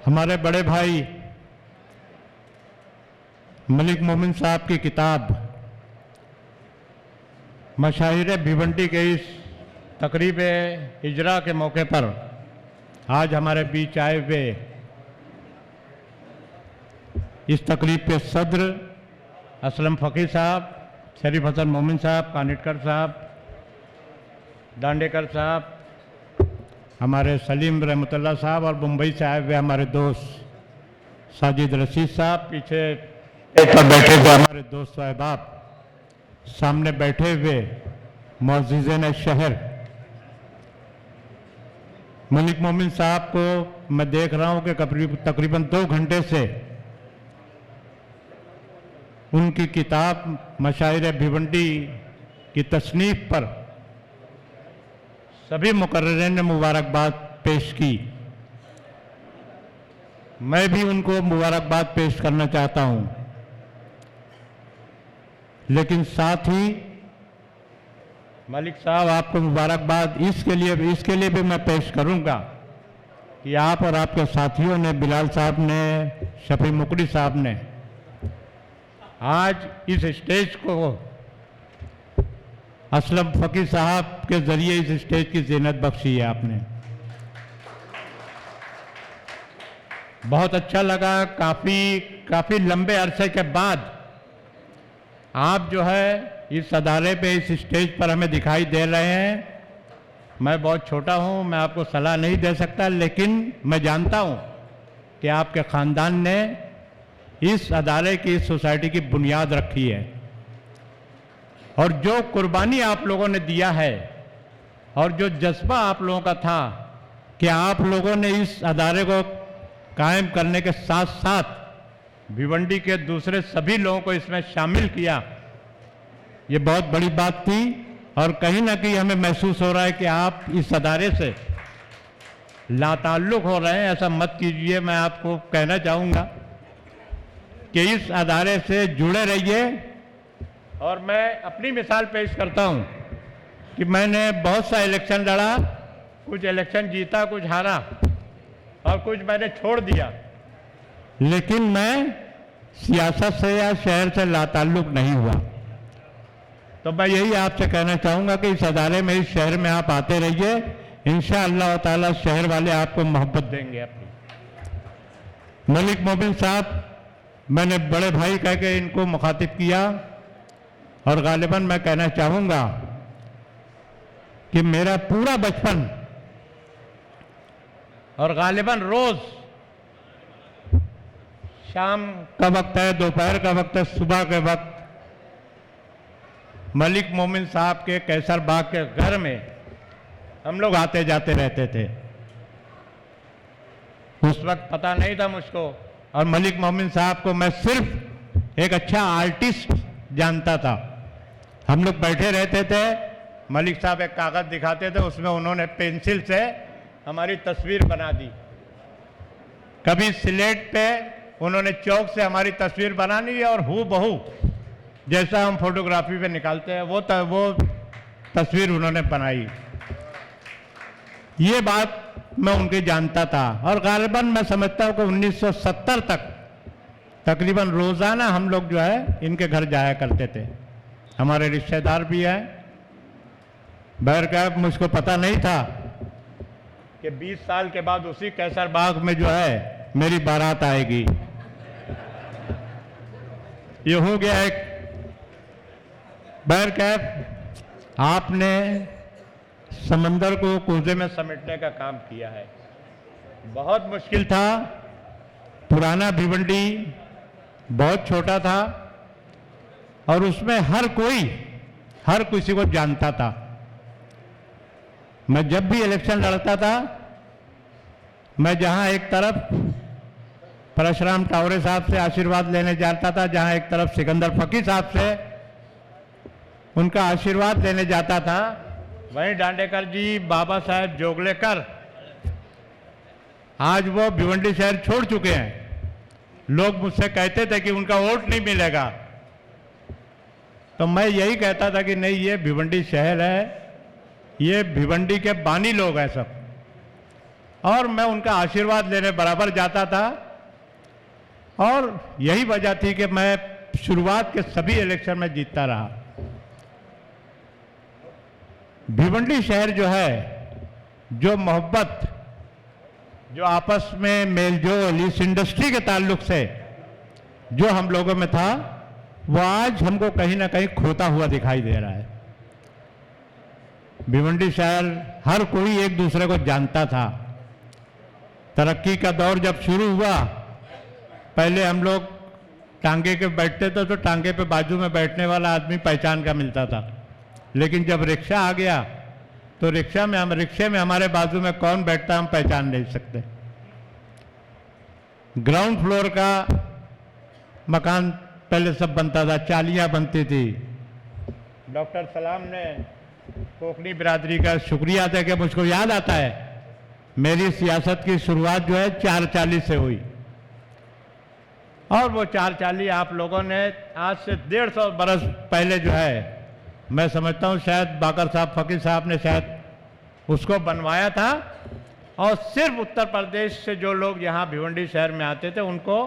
हमारे बड़े भाई मलिक मोमिन साहब की किताब मशाहिर भिवंडी के इस तकरीब इजरा के मौके पर आज हमारे बीच आए हुए इस तकरीब के सदर असलम फ़कीर साहब, शरीफ हसन मोमिन साहब, कानिटकर साहब, दांडेकर साहब, हमारे सलीम रहमतुल्लाह साहब और मुंबई से आए हुए हमारे दोस्त साजिद रशीद साहब, पीछे पर बैठे हुए हमारे दोस्त अहबाब, सामने बैठे हुए मुअज़्ज़िज़ीन शहर। मलिक मोमिन साहब को मैं देख रहा हूं कि तकरीबन 2 घंटे से उनकी किताब मशाहिर भिवंडी की तसनीफ पर सभी मुकर्ररीन ने मुबारकबाद पेश की। मैं भी उनको मुबारकबाद पेश करना चाहता हूं, लेकिन साथ ही मलिक साहब आपको मुबारकबाद इसके लिए भी मैं पेश करूंगा कि आप और आपके साथियों ने, बिलाल साहब ने, शफी मुकरी साहब ने आज इस स्टेज को असलम फ़कीर साहब के जरिए इस स्टेज की ज़ीनत बख्शी है। आपने बहुत अच्छा लगा। काफ़ी लंबे अरसे के बाद आप जो है इस अदारे पे, इस स्टेज पर हमें दिखाई दे रहे हैं। मैं बहुत छोटा हूं, मैं आपको सलाह नहीं दे सकता, लेकिन मैं जानता हूं कि आपके ख़ानदान ने इस अदारे की, इस सोसाइटी की बुनियाद रखी है और जो कुर्बानी आप लोगों ने दिया है और जो जज्बा आप लोगों का था कि आप लोगों ने इस अदारे को कायम करने के साथ साथ भिवंडी के दूसरे सभी लोगों को इसमें शामिल किया, ये बहुत बड़ी बात थी। और कहीं ना कहीं हमें महसूस हो रहा है कि आप इस अदारे से लाताल्लुक़ हो रहे हैं। ऐसा मत कीजिए। मैं आपको कहना चाहूँगा कि इस अदारे से जुड़े रहिए। और मैं अपनी मिसाल पेश करता हूँ कि मैंने बहुत सा इलेक्शन लड़ा, कुछ इलेक्शन जीता, कुछ हारा और कुछ मैंने छोड़ दिया, लेकिन मैं सियासत से या शहर से लाताल्लुक़ नहीं हुआ। तो मैं यही आपसे कहना चाहूँगा कि इस अदारे में, इस शहर में आप आते रहिए। इंशाअल्लाह ताला शहर वाले आपको मोहब्बत देंगे अपनी। मलिक मोमिन साहब, मैंने बड़े भाई कह के इनको मुखातिब किया और गालिबन मैं कहना चाहूँगा कि मेरा पूरा बचपन और गालिबन रोज़ शाम का वक्त है, दोपहर का वक्त है, सुबह के वक्त मलिक मोमिन साहब के कैसर बाग के घर में हम लोग आते जाते रहते थे। उस वक्त पता नहीं था मुझको, और मलिक मोमिन साहब को मैं सिर्फ एक अच्छा आर्टिस्ट जानता था। हम लोग बैठे रहते थे, मलिक साहब एक कागज़ दिखाते थे, उसमें उन्होंने पेंसिल से हमारी तस्वीर बना दी। कभी स्लेट पे उन्होंने चौक से हमारी तस्वीर बनानी है और हूबहू जैसा हम फोटोग्राफी पे निकालते हैं वो तस्वीर उन्होंने बनाई। ये बात मैं उनकी जानता था। और गालिबन मैं समझता हूँ कि 1970 तक तकरीबन रोज़ाना हम लोग जो है इनके घर जाया करते थे। हमारे रिश्तेदार भी हैं। बहरकैफ मुझको पता नहीं था कि 20 साल के बाद उसी कैसर बाग में जो है मेरी बारात आएगी। ये हो गया एक। बहरकैफ आपने समंदर को कोजे में समेटने का काम किया है। बहुत मुश्किल था। पुराना भिवंडी बहुत छोटा था और उसमें हर किसी को जानता था। मैं जब भी इलेक्शन लड़ता था, मैं जहां एक तरफ परशुराम टावरे साहब से आशीर्वाद लेने जाता था, जहां एक तरफ सिकंदर फकीर साहब से उनका आशीर्वाद लेने जाता था, वहीं दांडेकर जी, बाबा साहेब जोगलेकर आज वो भिवंडी शहर छोड़ चुके हैं। लोग मुझसे कहते थे कि उनका वोट नहीं मिलेगा, तो मैं यही कहता था कि नहीं, ये भिवंडी शहर है, ये भिवंडी के बानी लोग हैं सब। और मैं उनका आशीर्वाद लेने बराबर जाता था। और यही वजह थी कि मैं शुरुआत के सभी इलेक्शन में जीतता रहा। भिवंडी शहर जो है, जो मोहब्बत, जो आपस में मेलजोल इस इंडस्ट्री के ताल्लुक से जो हम लोगों में था, वो आज हमको कहीं ना कहीं खोता हुआ दिखाई दे रहा है। भिवंडी शहर हर कोई एक दूसरे को जानता था। तरक्की का दौर जब शुरू हुआ, पहले हम लोग टांगे के बैठते थे तो टांगे पे बाजू में बैठने वाला आदमी पहचान का मिलता था, लेकिन जब रिक्शा आ गया तो रिक्शे में हमारे बाजू में कौन बैठता हम पहचान नहीं सकते। ग्राउंड फ्लोर का मकान पहले सब बनता था, चालियां बनती थी। डॉक्टर सलाम ने कोकनी बिरादरी का शुक्रिया अदा किया। मुझको याद आता है मेरी सियासत की शुरुआत जो है 440 से हुई, और वो 440 आप लोगों ने आज से 150 बरस पहले जो है, मैं समझता हूँ शायद बाकर साहब, फकीर साहब ने शायद उसको बनवाया था। और सिर्फ उत्तर प्रदेश से जो लोग यहाँ भिवंडी शहर में आते थे उनको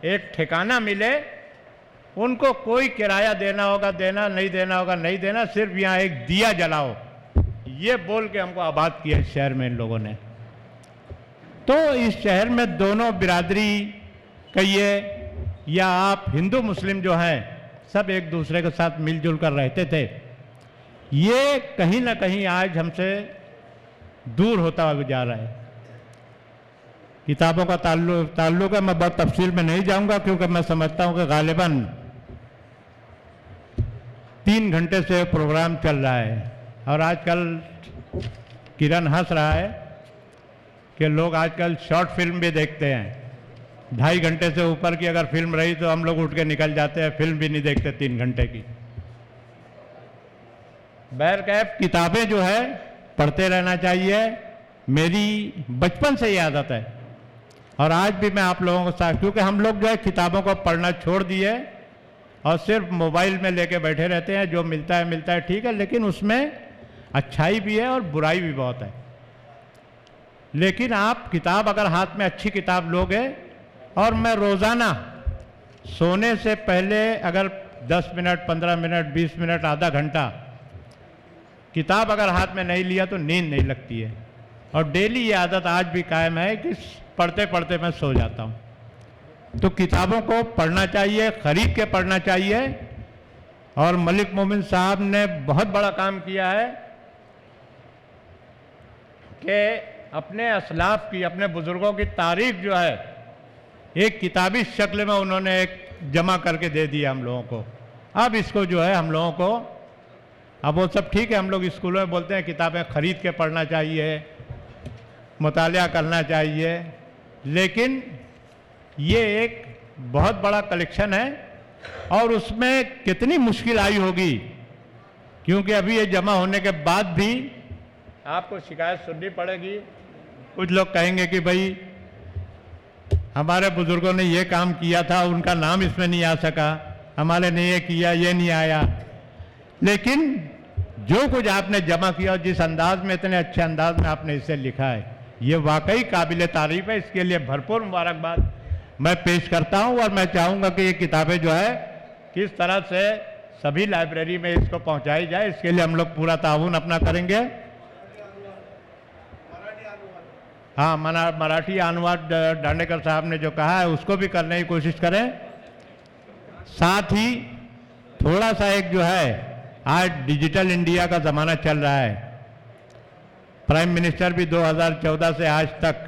एक ठिकाना मिले, उनको कोई किराया देना होगा देना, नहीं देना होगा नहीं देना, सिर्फ यहाँ एक दिया जलाओ, ये बोल के हमको आबाद किया इस शहर में इन लोगों ने। तो इस शहर में दोनों बिरादरी कहिए या आप हिंदू मुस्लिम जो हैं, सब एक दूसरे के साथ मिलजुल कर रहते थे। ये कहीं ना कहीं आज हमसे दूर होता हुआ जा रहा है। किताबों का ताल्लुक है, मैं बहुत तफसील में नहीं जाऊंगा क्योंकि मैं समझता हूं कि गालिबन 3 घंटे से प्रोग्राम चल रहा है। और आजकल किरण हंस रहा है कि लोग आजकल शॉर्ट फिल्म भी देखते हैं। 2.5 घंटे से ऊपर की अगर फिल्म रही तो हम लोग उठ के निकल जाते हैं, फिल्म भी नहीं देखते 3 घंटे की। बहरकैफ किताबें जो है पढ़ते रहना चाहिए, मेरी बचपन से ये आदत है। और आज भी मैं आप लोगों के साथ, क्योंकि हम लोग जो है किताबों को पढ़ना छोड़ दिए और सिर्फ मोबाइल में लेके बैठे रहते हैं। जो मिलता है ठीक है, लेकिन उसमें अच्छाई भी है और बुराई भी बहुत है। लेकिन आप किताब अगर हाथ में अच्छी किताब लोगे, और मैं रोज़ाना सोने से पहले अगर 10 मिनट, 15 मिनट, 20 मिनट, आधा घंटा किताब अगर हाथ में नहीं लिया तो नींद नहीं लगती है। और डेली ये आदत आज भी कायम है कि पढ़ते पढ़ते मैं सो जाता हूँ। तो किताबों को पढ़ना चाहिए, खरीद के पढ़ना चाहिए। और मलिक मोमिन साहब ने बहुत बड़ा काम किया है कि अपने असलाफ की, अपने बुजुर्गों की तारीख जो है एक किताबी शक्ल में उन्होंने एक जमा करके दे दिया हम लोगों को। अब इसको जो है हम लोगों को, अब वो सब ठीक है, हम लोग स्कूलों में बोलते हैं किताबें खरीद के पढ़ना चाहिए, मुतालिया करना चाहिए, लेकिन ये एक बहुत बड़ा कलेक्शन है। और उसमें कितनी मुश्किल आई होगी, क्योंकि अभी ये जमा होने के बाद भी आपको शिकायत सुननी पड़ेगी। कुछ लोग कहेंगे कि भाई हमारे बुजुर्गों ने ये काम किया था, उनका नाम इसमें नहीं आ सका, हमारे ने ये किया, ये नहीं आया। लेकिन जो कुछ आपने जमा किया और जिस अंदाज में, इतने अच्छे अंदाज में आपने इसे लिखा है, ये वाकई काबिल तारीफ है। इसके लिए भरपूर मुबारकबाद मैं पेश करता हूं। और मैं चाहूँगा कि ये किताबें जो है किस तरह से सभी लाइब्रेरी में इसको पहुंचाई जाए, इसके लिए हम लोग पूरा ताउन अपना करेंगे। हाँ, मराठी अनुवाद दांडेकर साहब ने जो कहा है उसको भी करने की कोशिश करें। साथ ही थोड़ा सा एक जो है, आज डिजिटल इंडिया का ज़माना चल रहा है। प्राइम मिनिस्टर भी 2014 से आज तक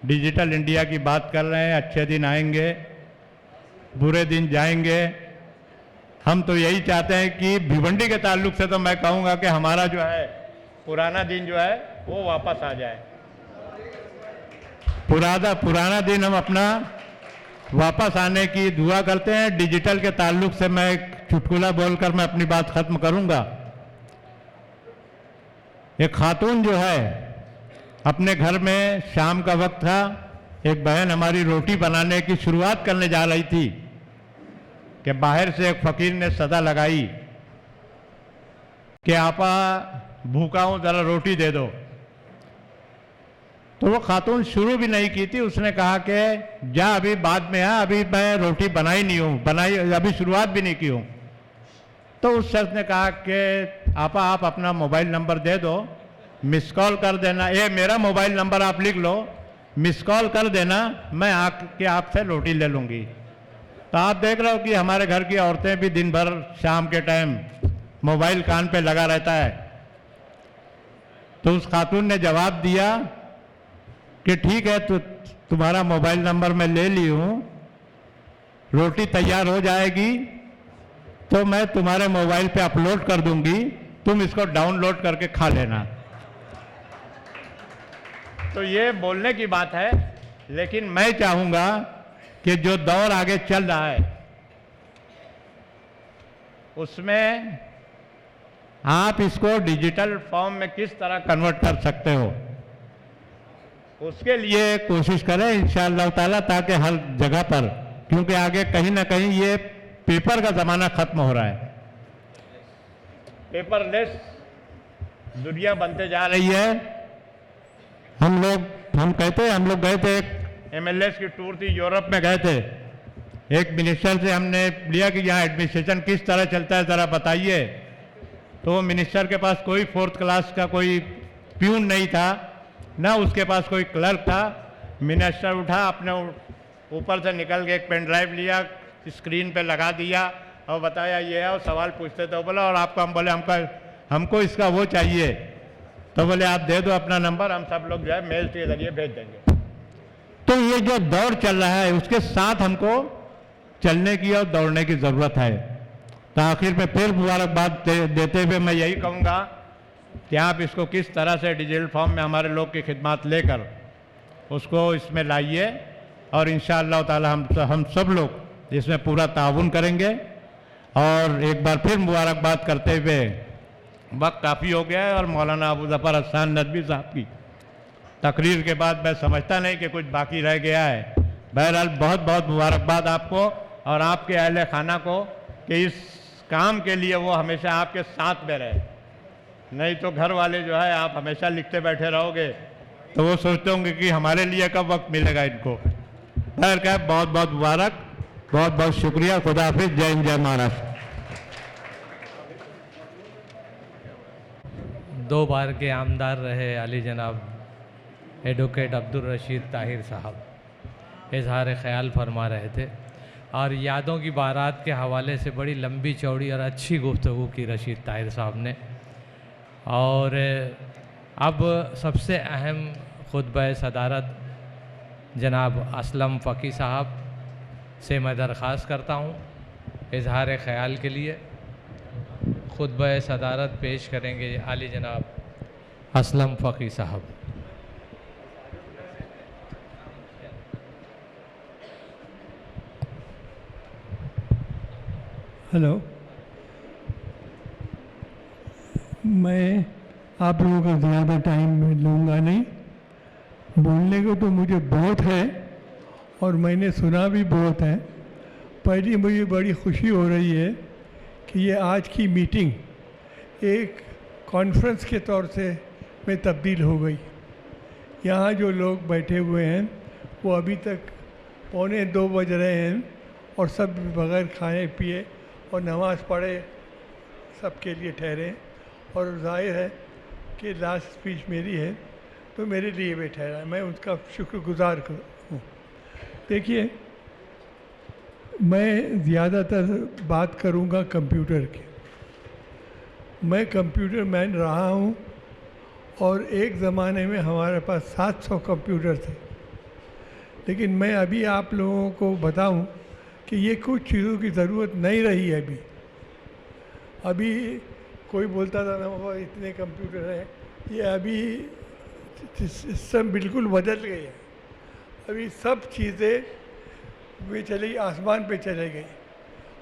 डिजिटल इंडिया की बात कर रहे हैं। अच्छे दिन आएंगे, बुरे दिन जाएंगे। हम तो यही चाहते हैं कि भिवंडी के ताल्लुक से तो मैं कहूँगा कि हमारा जो है पुराना दिन जो है वो वापस आ जाए। पुराना दिन हम अपना वापस आने की दुआ करते हैं। डिजिटल के ताल्लुक से मैं एक चुटकुला बोलकर मैं अपनी बात खत्म करूंगा। एक खातून जो है अपने घर में, शाम का वक्त था, एक बहन हमारी रोटी बनाने की शुरुआत करने जा रही थी कि बाहर से एक फकीर ने सदा लगाई कि आपा भूखा हूं, जरा रोटी दे दो। तो वो खातून शुरू भी नहीं की थी, उसने कहा कि जा अभी बाद में आ, अभी मैं रोटी बनाई नहीं हूँ, बनाई अभी शुरुआत भी नहीं की हूँ। तो उस शख्स ने कहा कि आपा आप अपना मोबाइल नंबर दे दो, मिस कॉल कर देना, ये मेरा मोबाइल नंबर आप लिख लो, मिस कॉल कर देना, मैं आके आपसे रोटी ले लूँगी। तो आप देख रहे हो कि हमारे घर की औरतें भी दिन भर शाम के टाइम मोबाइल कान पे लगा रहता है। तो उस खातून ने जवाब दिया कि ठीक है, तो तुम्हारा मोबाइल नंबर मैं ले ली हूँ, रोटी तैयार हो जाएगी तो मैं तुम्हारे मोबाइल पे अपलोड कर दूंगी, तुम इसको डाउनलोड करके खा लेना। तो ये बोलने की बात है, लेकिन मैं चाहूंगा कि जो दौर आगे चल रहा है उसमें आप इसको डिजिटल फॉर्म में किस तरह कन्वर्ट कर सकते हो, उसके लिए कोशिश करें इंशाअल्लाह ताला, ताकि हर जगह पर, क्योंकि आगे कहीं ना कहीं ये पेपर का ज़माना खत्म हो रहा है, पेपरलेस दुनिया बनते जा रही है। हम लोग गए थे, एक MLS की टूर थी, यूरोप में गए थे, एक मिनिस्टर से हमने लिया कि यहाँ एडमिनिस्ट्रेशन किस तरह चलता है ज़रा बताइए। तो वो मिनिस्टर के पास कोई 4th क्लास का कोई प्यून नहीं था, ना उसके पास कोई क्लर्क था। मिनिस्टर उठा, अपने ऊपर से निकल के एक पेन ड्राइव लिया, स्क्रीन पे लगा दिया और बताया ये है, और सवाल पूछते थे। बोला और आपको, हम बोले हमको इसका वो चाहिए, तो बोले आप दे दो अपना नंबर, हम सब लोग जो है मेल के जरिए भेज देंगे। तो ये जो दौड़ चल रहा है उसके साथ हमको चलने की और दौड़ने की ज़रूरत है। तो आखिर में फिर मुबारकबाद देते हुए मैं यही कहूँगा कि आप इसको किस तरह से डिजिटल फॉर्म में हमारे लोग की खिदमत लेकर उसको इसमें लाइए, और इंशाअल्लाह ताला हम सब लोग इसमें पूरा ताउन करेंगे। और एक बार फिर मुबारकबाद करते हुए, वक्त काफ़ी हो गया है और मौलाना अबू ज़फ़र हसन नदवी साहब की तकरीर के बाद मैं समझता नहीं कि कुछ बाकी रह गया है। बहरहाल बहुत बहुत मुबारकबाद आपको और आपके अहले खाना को कि इस काम के लिए वो हमेशा आपके साथ में रहे। नहीं तो घर वाले जो है, आप हमेशा लिखते बैठे रहोगे तो वो सोचते होंगे कि हमारे लिए कब वक्त मिलेगा इनको। खैर क्या, बहुत बहुत मुबारक, बहुत बहुत शुक्रिया, खुदा हाफिज़, जय हिंद, जय महाराष्ट्र। 2 बार के आमदार रहे अली जनाब एडवोकेट अब्दुल रशीद ताहिर साहब इजहार ख्याल फरमा रहे थे, और यादों की बारात के हवाले से बड़ी लंबी चौड़ी और अच्छी गुफ्तगू की रशीद ताहिर साहब ने। और अब सबसे अहम खुतबा सदारत जनाब असलम फ़की साहब से मैं दरख्वास्त करता हूँ इजहार ख्याल के लिए। खुतबा सदारत पेश करेंगे आली जनाब असलम फ़की साहब। हेलो, मैं आप लोगों का ज़्यादा टाइम लूँगा नहीं। बोलने को तो मुझे बहुत है और मैंने सुना भी बहुत है। पहली मुझे बड़ी खुशी हो रही है कि ये आज की मीटिंग एक कॉन्फ्रेंस के तौर से में तब्दील हो गई। यहाँ जो लोग बैठे हुए हैं वो अभी तक 1:45 बज रहे हैं और सब बग़ैर खाए पिए और नमाज़ पढ़े सबके लिए ठहरे, और जाहिर है कि लास्ट स्पीच मेरी है तो मेरे लिए भी ठहरा, मैं उसका शुक्रगुजार हूँ। देखिए, मैं ज़्यादातर बात करूँगा कंप्यूटर की। मैं कंप्यूटर मैन रहा हूँ और एक ज़माने में हमारे पास 700 कंप्यूटर थे, लेकिन मैं अभी आप लोगों को बताऊं कि ये कुछ चीज़ों की ज़रूरत नहीं रही है। अभी कोई बोलता था ना वो इतने कंप्यूटर हैं, ये अभी सिस्टम बिल्कुल बदल गई है। अभी सब चीज़ें वे चली आसमान पे चले गई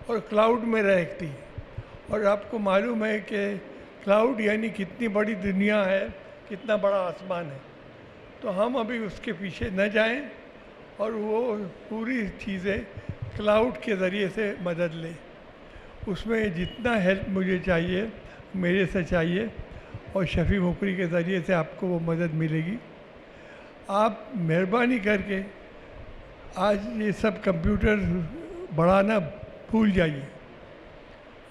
और क्लाउड में रहती है। और आपको मालूम है कि क्लाउड यानी कितनी बड़ी दुनिया है, कितना बड़ा आसमान है। तो हम अभी उसके पीछे न जाएं और वो पूरी चीज़ें क्लाउड के ज़रिए से मदद लें। उसमें जितना हेल्प मुझे चाहिए मेरे से चाहिए और शफ़ी मुकरी के ज़रिए से आपको वो मदद मिलेगी। आप मेहरबानी करके आज ये सब कंप्यूटर बढ़ाना भूल जाइए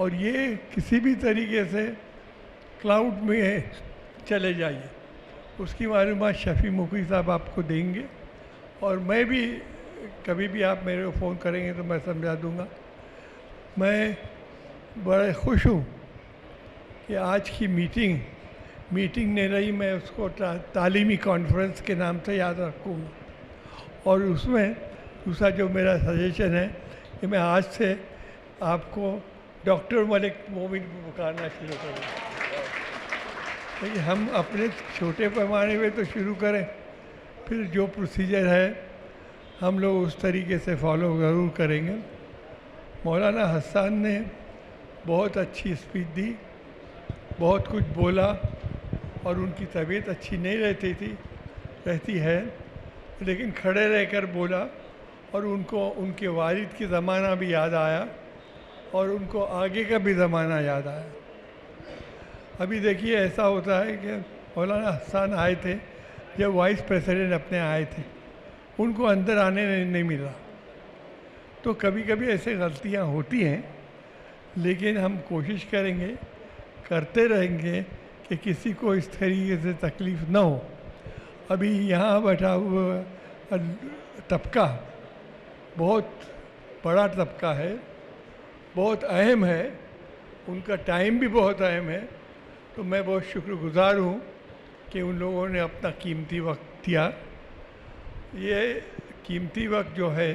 और ये किसी भी तरीके से क्लाउड में चले जाइए। उसकी मालूमात शफ़ी मुखी साहब आपको देंगे और मैं भी कभी भी आप मेरे को फ़ोन करेंगे तो मैं समझा दूंगा। मैं बड़े खुश हूँ कि आज की मीटिंग नहीं रही, मैं उसको तालीमी कॉन्फ्रेंस के नाम से याद रखूँगा। और उसमें दूसरा जो मेरा सजेशन है कि मैं आज से आपको डॉक्टर मलिक मोमिन पुकारना शुरू करूँ। लेकिन हम अपने छोटे पैमाने पे तो शुरू करें, फिर जो प्रोसीजर है हम लोग उस तरीके से फॉलो ज़रूर करेंगे। मौलाना हसन ने बहुत अच्छी स्पीच दी, बहुत कुछ बोला और उनकी तबीयत अच्छी नहीं रहती है, लेकिन खड़े रहकर बोला और उनको उनके वालिद की ज़माना भी याद आया और उनको आगे का भी ज़माना याद आया। अभी देखिए ऐसा होता है कि मौलाना हसन आए थे जब वाइस प्रेसिडेंट अपने आए थे, उनको अंदर आने नहीं मिला। तो कभी कभी ऐसे गलतियां होती हैं, लेकिन हम कोशिश करेंगे, करते रहेंगे कि किसी को इस तरीके से तकलीफ़ ना हो। अभी यहाँ बैठा हुआ तबका बहुत बड़ा तबका है, बहुत अहम है, उनका टाइम भी बहुत अहम है। तो मैं बहुत शुक्रगुज़ार हूँ कि उन लोगों ने अपना कीमती वक्त दिया। ये कीमती वक्त जो है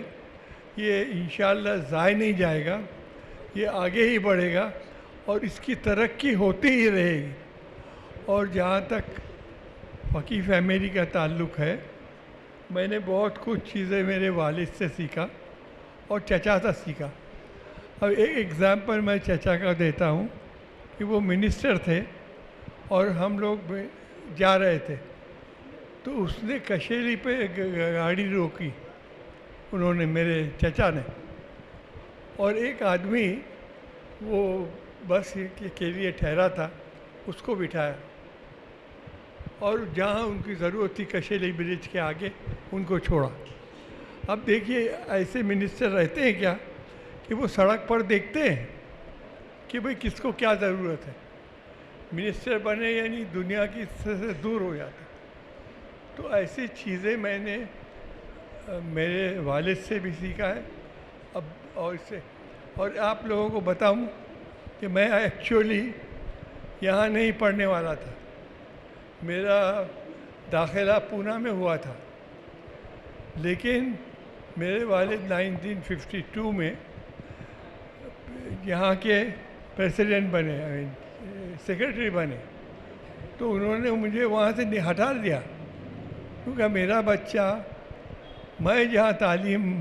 ये इंशाअल्लाह ज़ाय नहीं जाएगा, ये आगे ही बढ़ेगा और इसकी तरक्की होती ही रहेगी। और जहाँ तक फ़कीह फैमिली का ताल्लुक़ है, मैंने बहुत कुछ चीज़ें मेरे वालिद से सीखा और चचा से सीखा। अब एक एग्ज़ाम्पल मैं चचा का देता हूँ कि वो मिनिस्टर थे और हम लोग जा रहे थे, तो उसने कशेरी पे गाड़ी रोकी, उन्होंने, मेरे चचा ने, और एक आदमी वो बस के लिए ठहरा था उसको बिठाया और जहाँ उनकी ज़रूरत थी कशेरी ब्रिज के आगे उनको छोड़ा। अब देखिए ऐसे मिनिस्टर रहते हैं क्या कि वो सड़क पर देखते हैं कि भाई किसको क्या ज़रूरत है। मिनिस्टर बने यानी दुनिया की से दूर हो जाते। तो ऐसी चीज़ें मैंने मेरे वालिद से भी सीखा है अब, और इससे, और आप लोगों को बताऊं कि मैं एक्चुअली यहाँ नहीं पढ़ने वाला था। मेरा दाखिला पूना में हुआ था, लेकिन मेरे वालिद 1952 में यहाँ के प्रेसिडेंट बने, सेक्रेटरी बने, तो उन्होंने मुझे वहाँ से हटा दिया, क्योंकि मेरा बच्चा, मैं जहाँ तालीम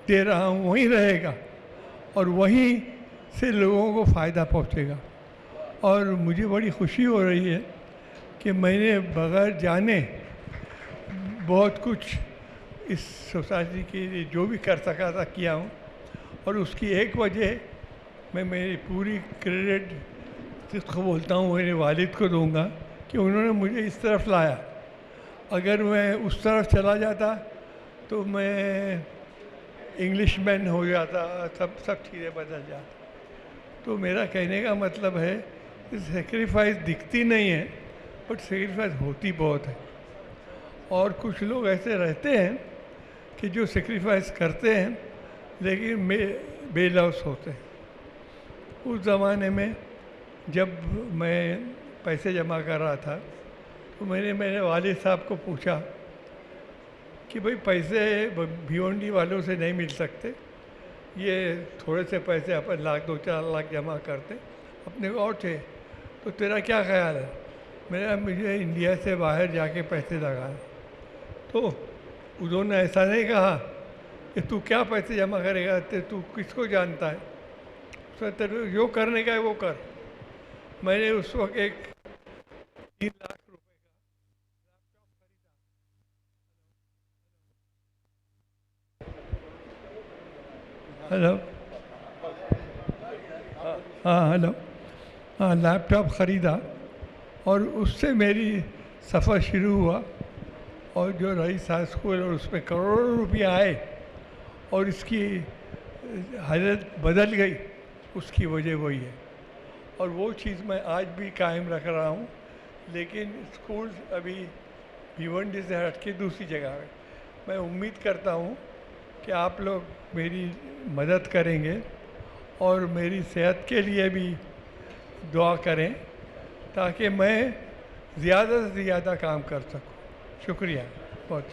दे रहा हूँ वहीं रहेगा और वहीं से लोगों को फ़ायदा पहुँचेगा। और मुझे बड़ी खुशी हो रही है कि मैंने बग़ैर जाने बहुत कुछ इस सोसाइटी के लिए जो भी कर सका था किया हूँ। और उसकी एक वजह मैं मेरी पूरी क्रेडिट जिसको बोलता हूँ मेरे वालिद को दूंगा कि उन्होंने मुझे इस तरफ लाया। अगर मैं उस तरफ चला जाता तो मैं इंग्लिशमैन हो जाता, सब चीज़ें बदल जाती। तो मेरा कहने का मतलब है कि सेक्रीफाइस दिखती नहीं है, बट सेक्रीफाइस होती बहुत है। और कुछ लोग ऐसे रहते हैं कि जो सेक्रीफाइस करते हैं लेकिन बेलौस होते हैं। उस ज़माने में जब मैं पैसे जमा कर रहा था तो मैंने मेरे वालिद साहब को पूछा कि भाई पैसे भिवंडी वालों से नहीं मिल सकते, ये थोड़े से पैसे अपन 1 लाख 2-4 लाख जमा करते अपने को और थे, तो तेरा क्या ख्याल है? मुझे इंडिया से बाहर जाके पैसे लगाए। तो उन्होंने ऐसा नहीं कहा कि तू क्या पैसे जमा करेगा, तू किसको जानता है, तो तेरे जो करने का है वो कर। मैंने उस वक्त एक 3 लाख रुपए का हेलो हेलो लैपटॉप ख़रीदा और उससे मेरी सफ़र शुरू हुआ। और जो रईस हाई स्कूल और उसमें करोड़ों रुपया आए और इसकी हालत बदल गई, उसकी वजह वही है। और वो चीज़ मैं आज भी कायम रख रहा हूँ, लेकिन स्कूल अभी भिवंडी से हट के दूसरी जगह है। मैं उम्मीद करता हूँ कि आप लोग मेरी मदद करेंगे और मेरी सेहत के लिए भी दुआ करें ताकि मैं ज़्यादा से ज़्यादा काम कर सकूं। शुक्रिया बहुत।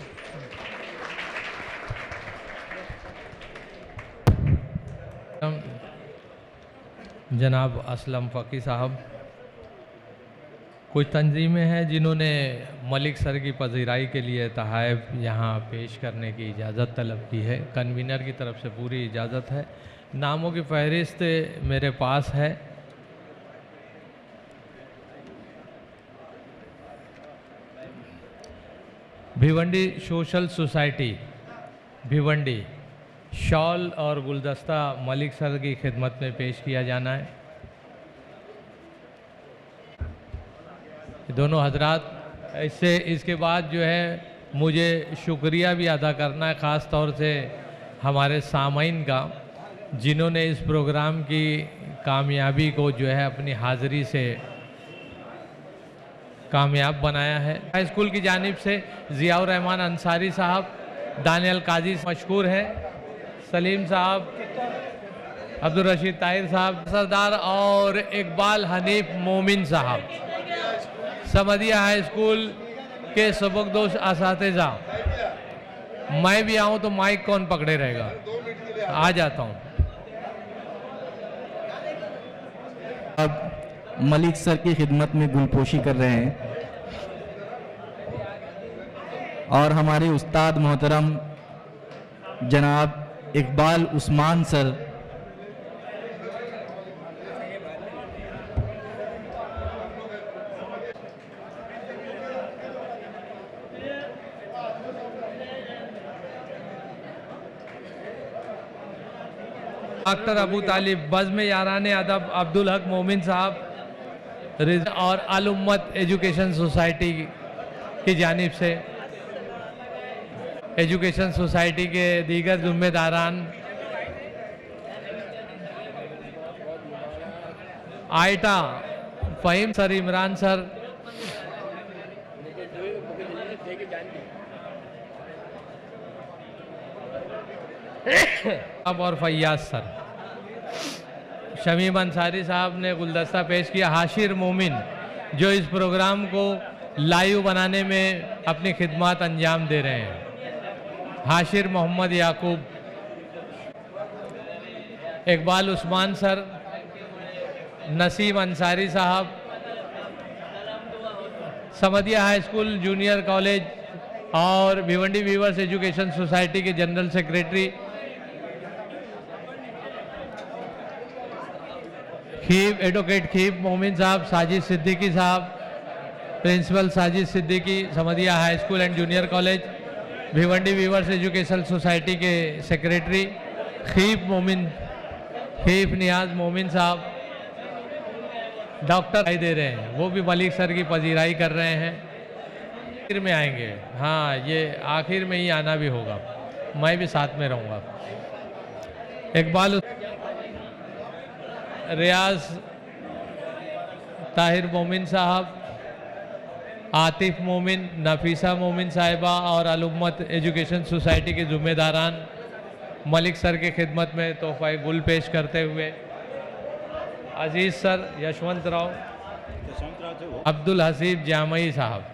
जनाब असलम फ़की साहब, कुछ तंजीमें हैं जिन्होंने मलिक सर की पजीराई के लिए तहाइफ यहाँ पेश करने की इजाज़त तलब की है। कन्वीनर की तरफ से पूरी इजाज़त है। नामों की फहरिस्त मेरे पास है। Bhiwandi social society Bhiwandi, shawl और गुलदस्ता मलिक सर की खिदमत में पेश किया जाना है। दोनों हजरात इसके बाद जो है मुझे शुक्रिया भी अदा करना है, ख़ास तौर से हमारे सामाइन का, जिन्होंने इस प्रोग्राम की कामयाबी को जो है अपनी हाज़िरी से कामयाब बनाया है। हाई स्कूल की जानिब से ज़ियाउर रहमान अंसारी साहब, दानियल काजी मशकूर हैं, सलीम साहब, अब्दुल रशीद ताहिर साहब सरदार और इकबाल हनीफ मोमिन साहब, समदिया हाई स्कूल के सबकदोश असातिज़ा। मैं भी आऊँ तो माइक कौन पकड़े रहेगा? आ जाता हूँ। अब मलिक सर की खिदमत में गुलपोशी कर रहे हैं और हमारे उस्ताद मोहतरम जनाब इकबाल उस्मान सर डॉक्टर अबू तालिब, बज़्म याराने अदब अब्दुल हक मोमिन साहब और अल उम्मत एजुकेशन सोसाइटी की जानिब से, एजुकेशन सोसाइटी के दीगर ज़िम्मेदारान, आइटा फ़हीम सर, इमरान सर, और फैयाज सर, शमीम अंसारी साहब ने गुलदस्ता पेश किया। हाशिर मोमिन जो इस प्रोग्राम को लाइव बनाने में अपनी खिदमत अंजाम दे रहे हैं। हाशिर मोहम्मद याकूब, इकबाल उस्मान सर, नसीम अंसारी साहब, Samadiya high school junior college और भिवंडी वीवर्स एजुकेशन सोसाइटी के general secretary, Khib advocate Khib Momin साहब, साजिद सिद्दीकी साहब, principal Sajid Siddiqui, Samadiya high school and junior college, Bhiwandi weavers education society के सेक्रेटरी, खीब नियाज मोमिन साहब, डॉक्टर दे रहे हैं, वो भी मलिक सर की पजीराई कर रहे हैं। आखिर में आएंगे, हाँ ये आखिर में ही आना भी होगा, मैं भी साथ में रहूँगा। इकबाल रियाज ताहिर मोमिन साहब, आतिफ मोमिन, नफीसा मोमिन साहिबा और अल उम्मत एजुकेशन सोसाइटी के ज़िम्मेदारान मलिक सर की खिदमत में तोहफ़ा गुल पेश करते हुए अजीज़ सर यशवंत राव, अब्दुल हसीब जामई साहब,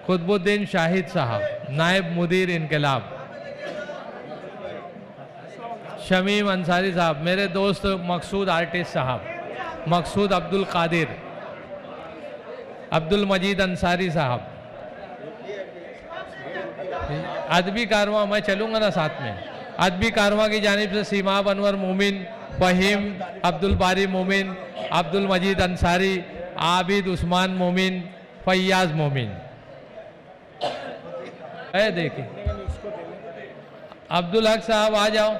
खुतबुद्दीन शाहिद साहब, नायब मुदीर इनकलाब, शमीम अंसारी साहब, मेरे दोस्त मकसूद आर्टिस्ट साहब, मकसूद अब्दुल कादिर, अब्दुल मजीद अंसारी साहब, अदबी कारवां मैं चलूँगा ना साथ में, अदबी कारवां की जानिब से सीमाब अनवर मोमिन, फ़हीम अब्दुल बारी मोमिन, अब्दुल मजीद अंसारी, आबिद उस्मान मोमिन, फैयाज मोमिन। देखिए अब्दुल हक साहब आ जाओ,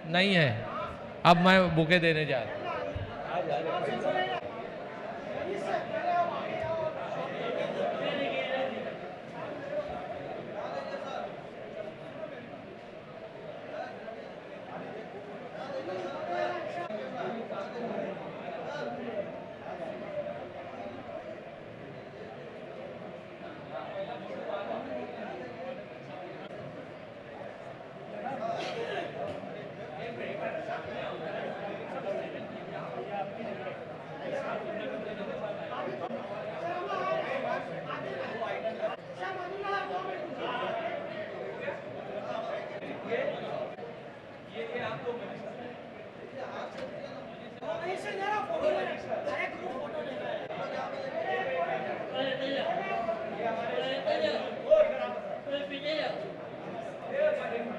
नहीं है, अब मैं बुके देने जा रहा हूँ। पीछे जाओ।